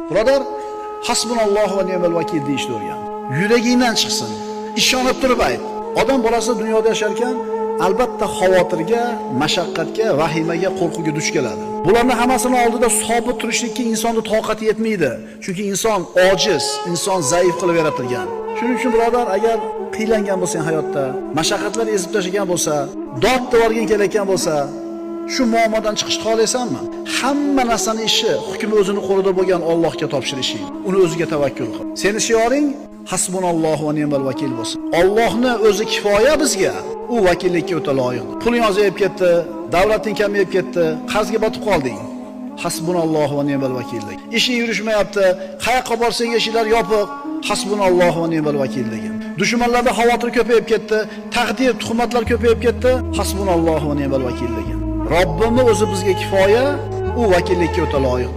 Birodar, hasbunallohu va ni'mal vakil deyishni o'rgan. Yuragingdan chiqsin. Ishonib turib ayt. Odam bolasi dunyoda yashar ekan, albatta xavotirga, mashaqqatga, vahimaga, qo'rquvga duch keladi. Bularning hammasini oldida sobit turishlikka insonning toqati yetmaydi. Chunki inson ojiz, inson zaif qilib yaratilgan. Shuning uchun birodar, agar qiylangan bo'lsang hayotda, mashaqqatlar ezib tashlagan bo'lsa, dod devorgin kelayotgan bo'lsa, shu muammodan chiqishni xohlaysanmi? Hamma narsaning ishi, hukmi o'zini qo'lida bo'lgan Allohga topshirishing. Uni o'ziga tavakkul qil. Seni shioring hasbunallohu va ni'mal vakil bo'lsin. Allohning o'zi kifoya bizga. U vakillikka o'ta loyiq. Puling ozayib ketdi, davlating kamayib ketdi, qarzga botib qolding. Hasbunallohu va ni'mal vakillik. Ishing yurishmayapti, qayoqqa borsang eshiklar yopiq. Hasbunallohu va ni'mal vakil degan. Dushmanlarda xavotir ko'payib ketdi, taqdir, tuhmatlar ko'payib ketdi. Hasbunallohu va ni'mal vakil degan. Robbimiz o'zi bizga kifoya, u vakillikka o'ta loyiq.